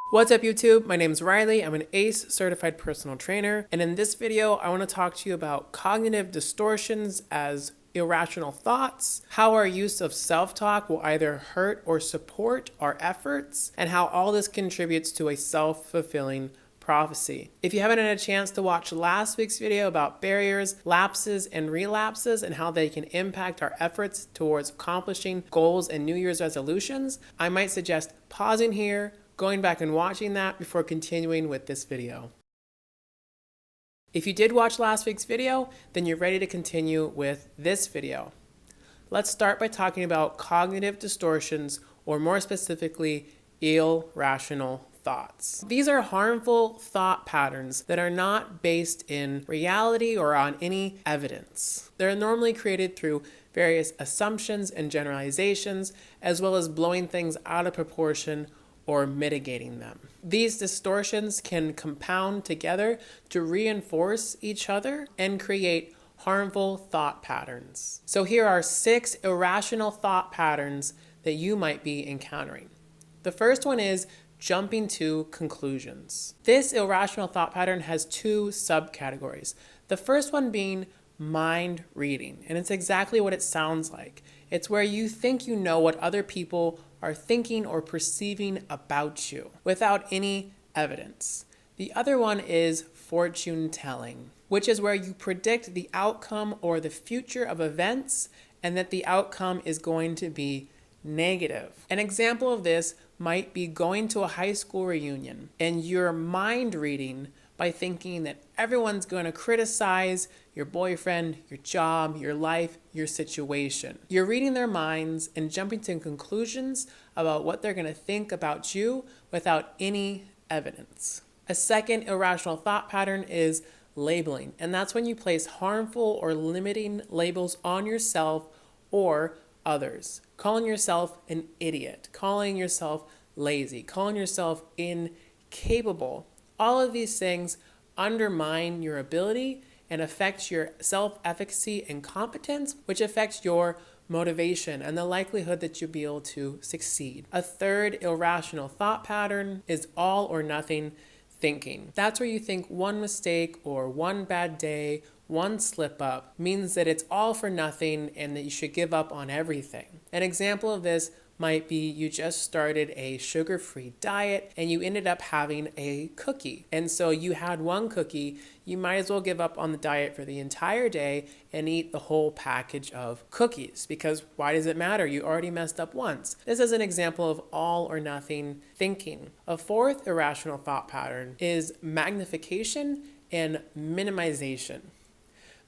What's up YouTube? My name is Riley. I'm an ACE certified personal trainer. And in this video, I want to talk to you about cognitive distortions as irrational thoughts, how our use of self-talk will either hurt or support our efforts, and how all this contributes to a self-fulfilling prophecy. If you haven't had a chance to watch last week's video about barriers, lapses, and relapses and how they can impact our efforts towards accomplishing goals and New Year's resolutions, I might suggest pausing here, going back and watching that before continuing with this video. If you did watch last week's video, then you're ready to continue with this video. Let's start by talking about cognitive distortions, or more specifically, irrational thoughts. These are harmful thought patterns that are not based in reality or on any evidence. They're normally created through various assumptions and generalizations, as well as blowing things out of proportion or mitigating them. These distortions can compound together to reinforce each other and create harmful thought patterns. So here are 6 irrational thought patterns that you might be encountering. The first one is jumping to conclusions. This irrational thought pattern has 2 subcategories. The first one being mind reading, and it's exactly what it sounds like. It's where you think you know what other people are thinking or perceiving about you without any evidence. The other one is fortune telling, which is where you predict the outcome or the future of events and that the outcome is going to be negative. An example of this might be going to a high school reunion and you're mind reading by thinking that everyone's going to criticize your boyfriend, your job, your life, your situation. You're reading their minds and jumping to conclusions about what they're going to think about you without any evidence. A second irrational thought pattern is labeling, and that's when you place harmful or limiting labels on yourself or others. Calling yourself an idiot, calling yourself lazy, calling yourself incapable. All of these things undermine your ability and affect your self-efficacy and competence, which affects your motivation and the likelihood that you'll be able to succeed. A third irrational thought pattern is all or nothing thinking. That's where you think one mistake or one bad day, one slip up means that it's all for nothing and that you should give up on everything. An example of this might be you just started a sugar-free diet and you ended up having a cookie. And so you had one cookie, you might as well give up on the diet for the entire day and eat the whole package of cookies, because why does it matter? You already messed up once. This is an example of all or nothing thinking. A fourth irrational thought pattern is magnification and minimization.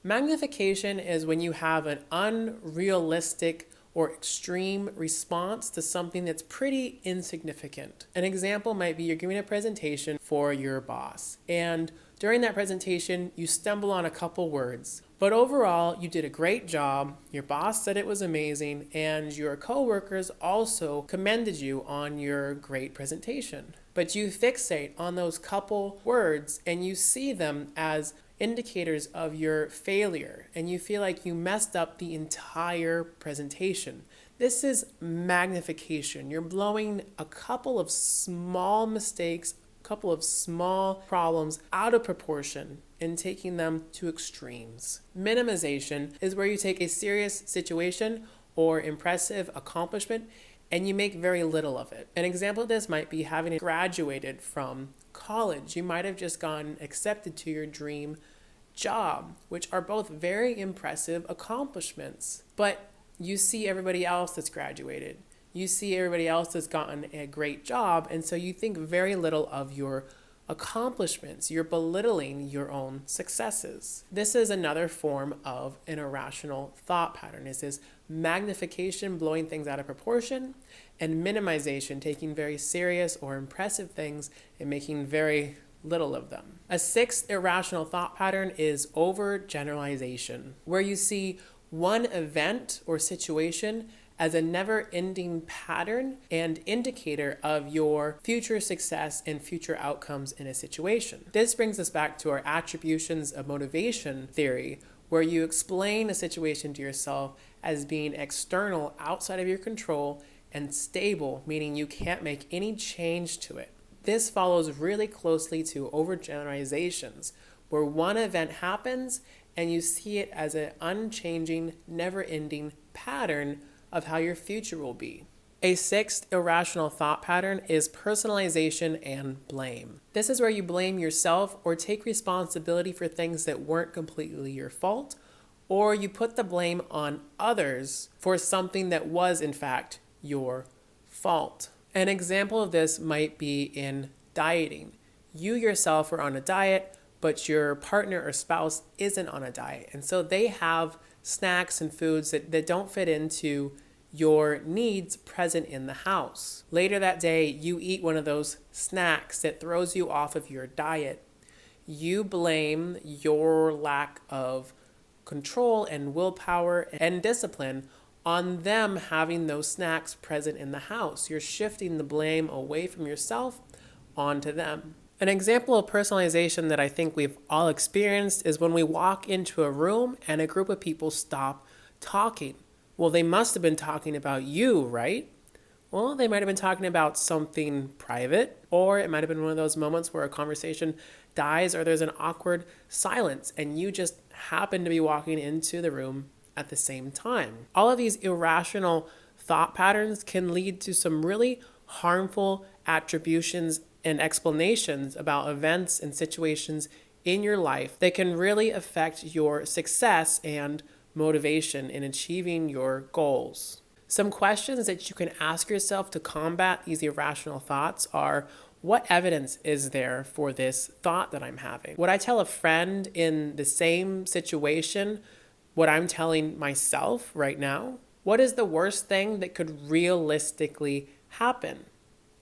Magnification is when you have an unrealistic or extreme response to something that's pretty insignificant. An example might be you're giving a presentation for your boss, and during that presentation, you stumble on a couple words. But overall, you did a great job, your boss said it was amazing, and your coworkers also commended you on your great presentation. But you fixate on those couple words and you see them as indicators of your failure, and you feel like you messed up the entire presentation. This is magnification. You're blowing a couple of small mistakes, a couple of small problems out of proportion and taking them to extremes. Minimization is where you take a serious situation or impressive accomplishment and you make very little of it. An example of this might be having graduated from college. You might have just gotten accepted to your dream job, which are both very impressive accomplishments. But you see everybody else that's graduated. You see everybody else that's gotten a great job, and so you think very little of your accomplishments. You're belittling your own successes. This is another form of an irrational thought pattern. Is this magnification, blowing things out of proportion, and minimization, taking very serious or impressive things and making very little of them. A sixth irrational thought pattern is overgeneralization, where you see one event or situation as a never-ending pattern and indicator of your future success and future outcomes in a situation. This brings us back to our attributions of motivation theory, where you explain a situation to yourself as being external, outside of your control, and stable, meaning you can't make any change to it. This follows really closely to overgeneralizations, where one event happens and you see it as an unchanging, never-ending pattern of how your future will be. A sixth irrational thought pattern is personalization and blame. This is where you blame yourself or take responsibility for things that weren't completely your fault, or you put the blame on others for something that was in fact your fault. An example of this might be in dieting. You yourself are on a diet, but your partner or spouse isn't on a diet. And so they have snacks and foods that don't fit into your needs present in the house. Later that day, you eat one of those snacks that throws you off of your diet. You blame your lack of control and willpower and discipline on them having those snacks present in the house. You're shifting the blame away from yourself onto them. An example of personalization that I think we've all experienced is when we walk into a room and a group of people stop talking. Well, they must have been talking about you, right? Well, they might have been talking about something private, or it might have been one of those moments where a conversation dies or there's an awkward silence and you just happen to be walking into the room at the same time. All of these irrational thought patterns can lead to some really harmful attributions and explanations about events and situations in your life that can really affect your success and motivation in achieving your goals. Some questions that you can ask yourself to combat these irrational thoughts are, what evidence is there for this thought that I'm having? Would I tell a friend in the same situation what I'm telling myself right now? What is the worst thing that could realistically happen?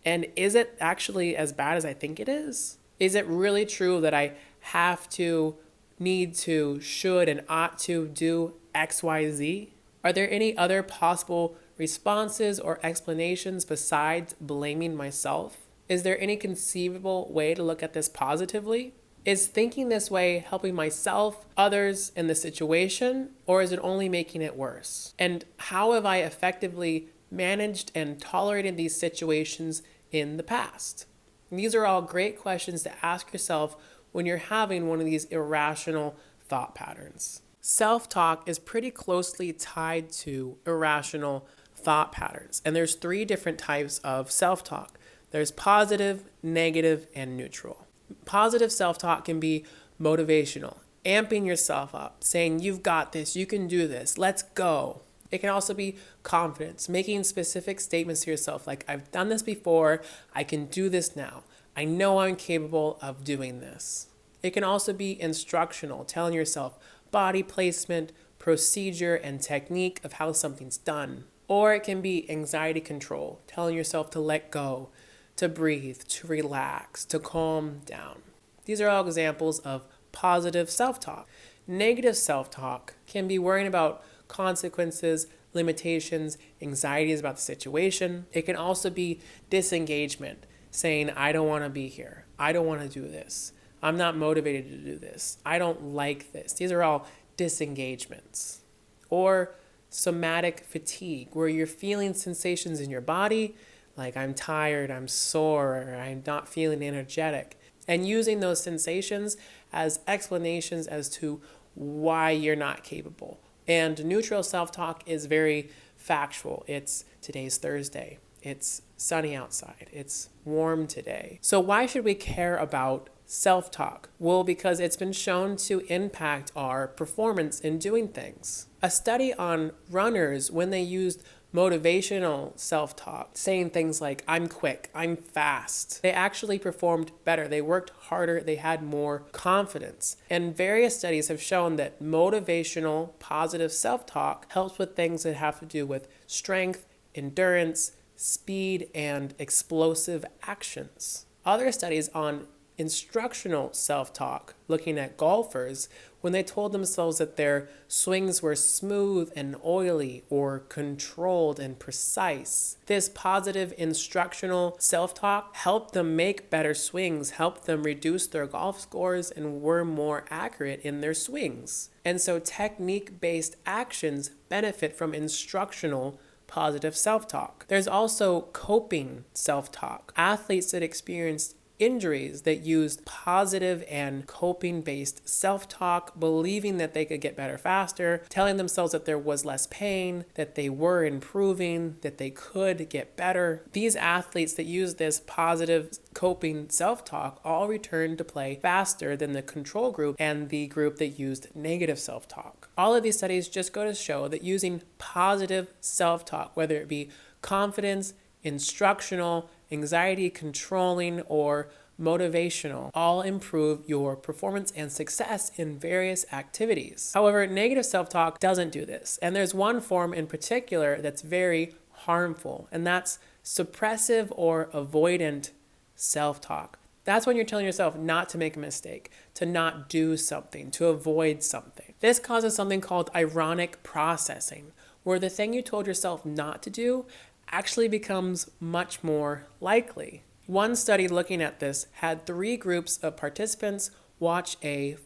And is it actually as bad as I think it is? Is it really true that I have to, need to, should, and ought to do X, Y, Z? Are there any other possible responses or explanations besides blaming myself? Is there any conceivable way to look at this positively? Is thinking this way helping myself, others, in the situation, or is it only making it worse? And how have I effectively managed and tolerated these situations in the past? And these are all great questions to ask yourself when you're having one of these irrational thought patterns. Self-talk is pretty closely tied to irrational thought patterns. And there's 3 different types of self-talk. There's positive, negative, and neutral. Positive self-talk can be motivational, amping yourself up, saying, you've got this, you can do this, let's go. It can also be confidence, making specific statements to yourself like, I've done this before, I can do this now. I know I'm capable of doing this. It can also be instructional, telling yourself body placement, procedure, and technique of how something's done. Or it can be anxiety control, telling yourself to let go, to breathe, to relax, to calm down. These are all examples of positive self-talk. Negative self-talk can be worrying about consequences, limitations, anxieties about the situation. It can also be disengagement, saying, I don't want to be here. I don't want to do this. I'm not motivated to do this. I don't like this. These are all disengagements. Or somatic fatigue, where you're feeling sensations in your body, like I'm tired, I'm sore, or I'm not feeling energetic, and using those sensations as explanations as to why you're not capable. And neutral self-talk is very factual. It's today's Thursday. It's sunny outside. It's warm today. So why should we care about self-talk? Well, because it's been shown to impact our performance in doing things. A study on runners, when they used motivational self-talk, saying things like, I'm quick, I'm fast, they actually performed better. They worked harder. They had more confidence. And various studies have shown that motivational, positive self-talk helps with things that have to do with strength, endurance, speed, and explosive actions. Other studies on instructional self-talk, looking at golfers, when they told themselves that their swings were smooth and oily or controlled and precise. This positive instructional self-talk helped them make better swings, helped them reduce their golf scores, and were more accurate in their swings. And so technique-based actions benefit from instructional positive self-talk. There's also coping self-talk. Athletes that experienced injuries that used positive and coping-based self-talk, believing that they could get better faster, telling themselves that there was less pain, that they were improving, that they could get better. These athletes that use this positive coping self-talk all returned to play faster than the control group and the group that used negative self-talk. All of these studies just go to show that using positive self-talk, whether it be confidence, instructional, anxiety controlling, or motivational, all improve your performance and success in various activities. However, negative self-talk doesn't do this. And there's one form in particular that's very harmful, and that's suppressive or avoidant self-talk. That's when you're telling yourself not to make a mistake, to not do something, to avoid something. This causes something called ironic processing, where the thing you told yourself not to do actually becomes much more likely. One study looking at this had 3 groups of participants watch a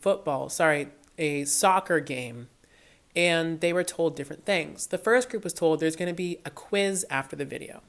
soccer game, and they were told different things. The first group was told there's going to be a quiz after the video.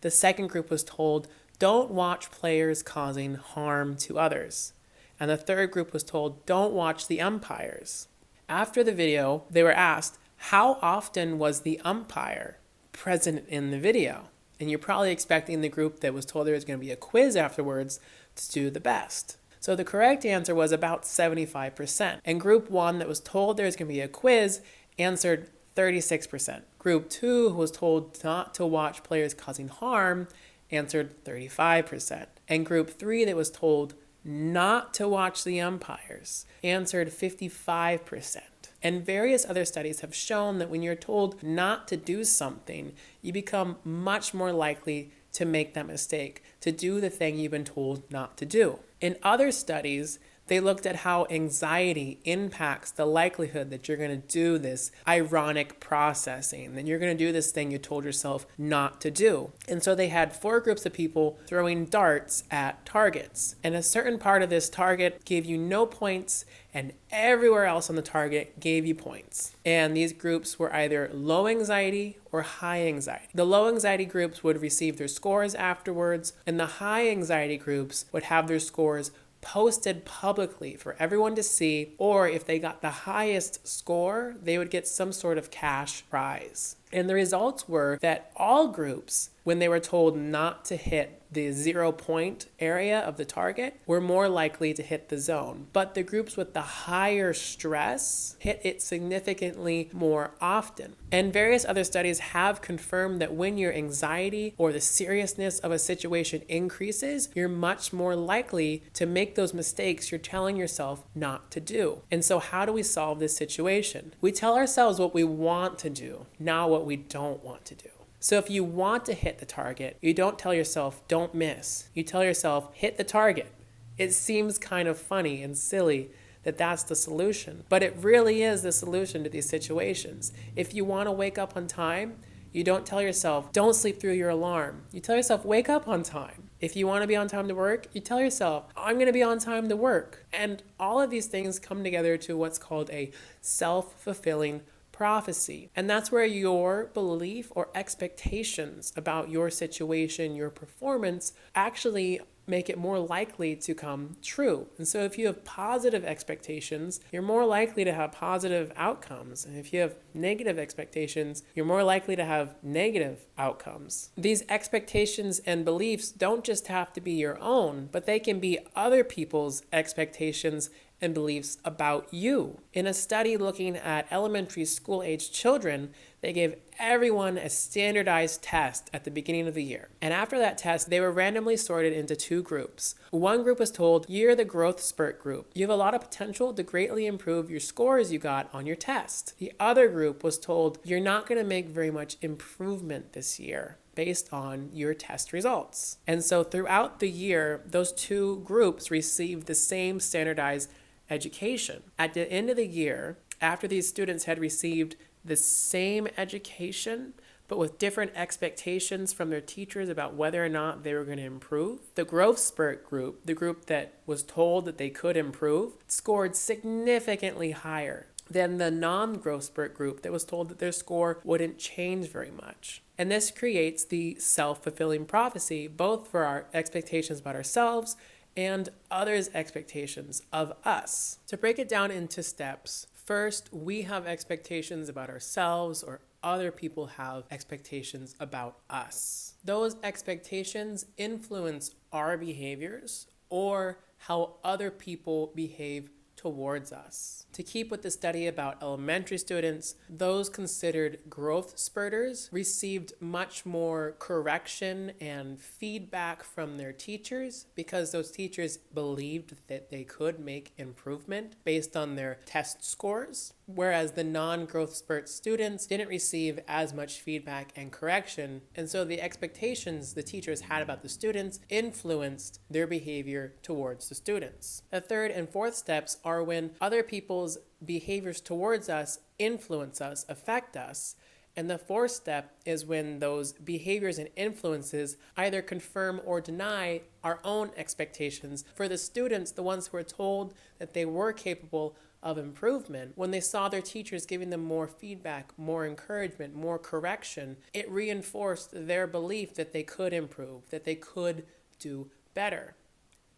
The second group was told don't watch players causing harm to others. And the third group was told don't watch the umpires. After the video, they were asked how often was the umpire present in the video. And you're probably expecting the group that was told there was going to be a quiz afterwards to do the best. So the correct answer was about 75%. And group 1 that was told there was going to be a quiz answered 36%. Group 2, who was told not to watch players causing harm, answered 35%. And group 3 that was told not to watch the umpires answered 55%. And various other studies have shown that when you're told not to do something, you become much more likely to make that mistake, to do the thing you've been told not to do. In other studies, they looked at how anxiety impacts the likelihood that you're going to do this ironic processing, that you're going to do this thing you told yourself not to do. And so they had 4 groups of people throwing darts at targets. And a certain part of this target gave you no points, and everywhere else on the target gave you points. And these groups were either low anxiety or high anxiety. The low anxiety groups would receive their scores afterwards, and the high anxiety groups would have their scores posted publicly for everyone to see, or if they got the highest score, they would get some sort of cash prize. And the results were that all groups, when they were told not to hit the 0 point area of the target, were more likely to hit the zone. But the groups with the higher stress hit it significantly more often. And various other studies have confirmed that when your anxiety or the seriousness of a situation increases, you're much more likely to make those mistakes you're telling yourself not to do. And so how do we solve this situation? We tell ourselves what we want to do, not what we don't want to do. So if you want to hit the target, you don't tell yourself, don't miss. You tell yourself, hit the target. It seems kind of funny and silly that that's the solution, but it really is the solution to these situations. If you want to wake up on time, you don't tell yourself, don't sleep through your alarm. You tell yourself, wake up on time. If you want to be on time to work, you tell yourself, I'm going to be on time to work. And all of these things come together to what's called a self-fulfilling prophecy. And that's where your belief or expectations about your situation, your performance, actually make it more likely to come true. And so if you have positive expectations, you're more likely to have positive outcomes. And if you have negative expectations, you're more likely to have negative outcomes. These expectations and beliefs don't just have to be your own, but they can be other people's expectations and beliefs about you. In a study looking at elementary school-aged children, they gave everyone a standardized test at the beginning of the year. And after that test, they were randomly sorted into 2 groups. One group was told, you're the growth spurt group. You have a lot of potential to greatly improve your scores you got on your test. The other group was told, you're not going to make very much improvement this year based on your test results. And so throughout the year, those 2 groups received the same standardized education. At the end of the year, after these students had received the same education, but with different expectations from their teachers about whether or not they were going to improve, the growth spurt group, the group that was told that they could improve, scored significantly higher. than the non-growth spurt group that was told that their score wouldn't change very much. And this creates the self-fulfilling prophecy, both for our expectations about ourselves and others' expectations of us. To break it down into steps, first, we have expectations about ourselves, or other people have expectations about us. Those expectations influence our behaviors or how other people behave towards us. To keep with the study about elementary students, those considered growth spurters received much more correction and feedback from their teachers because those teachers believed that they could make improvement based on their test scores, whereas the non-growth spurt students didn't receive as much feedback and correction, and so the expectations the teachers had about the students influenced their behavior towards the students. The third and fourth steps are when other people's behaviors towards us influence us, affect us. And the fourth step is when those behaviors and influences either confirm or deny our own expectations. For the students, the ones who were told that they were capable of improvement, when they saw their teachers giving them more feedback, more encouragement, more correction, it reinforced their belief that they could improve, that they could do better.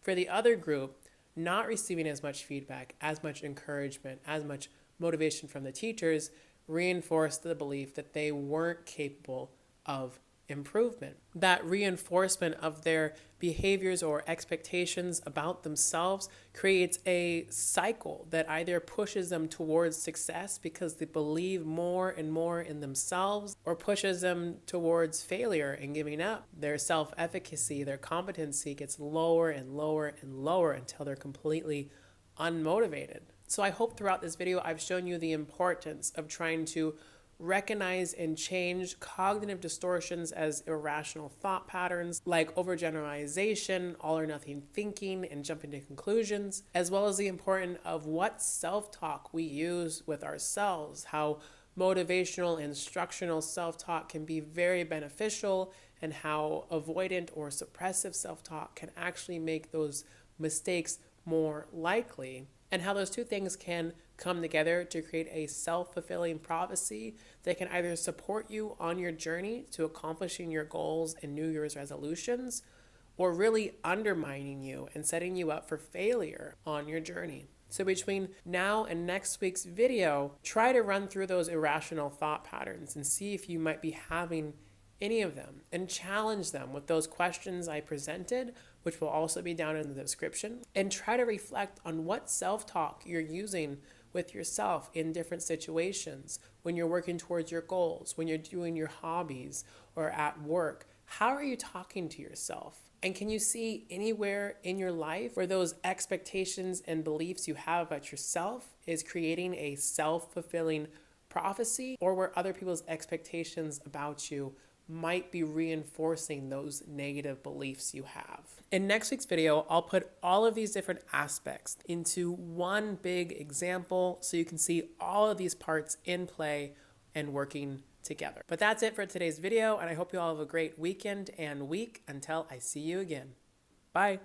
For the other group, not receiving as much feedback, as much encouragement, as much motivation from the teachers, reinforced the belief that they weren't capable of improvement. That reinforcement of their behaviors or expectations about themselves creates a cycle that either pushes them towards success because they believe more and more in themselves, or pushes them towards failure and giving up. Their self-efficacy, their competency gets lower and lower and lower until they're completely unmotivated. So I hope throughout this video I've shown you the importance of trying to recognize and change cognitive distortions as irrational thought patterns like overgeneralization, all or nothing thinking, and jumping to conclusions, as well as the importance of what self-talk we use with ourselves, how motivational, instructional self-talk can be very beneficial, and how avoidant or suppressive self-talk can actually make those mistakes more likely, and how those two things can come together to create a self-fulfilling prophecy that can either support you on your journey to accomplishing your goals and New Year's resolutions, or really undermining you and setting you up for failure on your journey. So between now and next week's video, try to run through those irrational thought patterns and see if you might be having any of them, and challenge them with those questions I presented, which will also be down in the description, and try to reflect on what self-talk you're using with yourself in different situations, when you're working towards your goals, when you're doing your hobbies or at work. How are you talking to yourself? And can you see anywhere in your life where those expectations and beliefs you have about yourself is creating a self-fulfilling prophecy, or where other people's expectations about you might be reinforcing those negative beliefs you have? In next week's video, I'll put all of these different aspects into one big example so you can see all of these parts in play and working together. But that's it for today's video, and I hope you all have a great weekend and week until I see you again. Bye.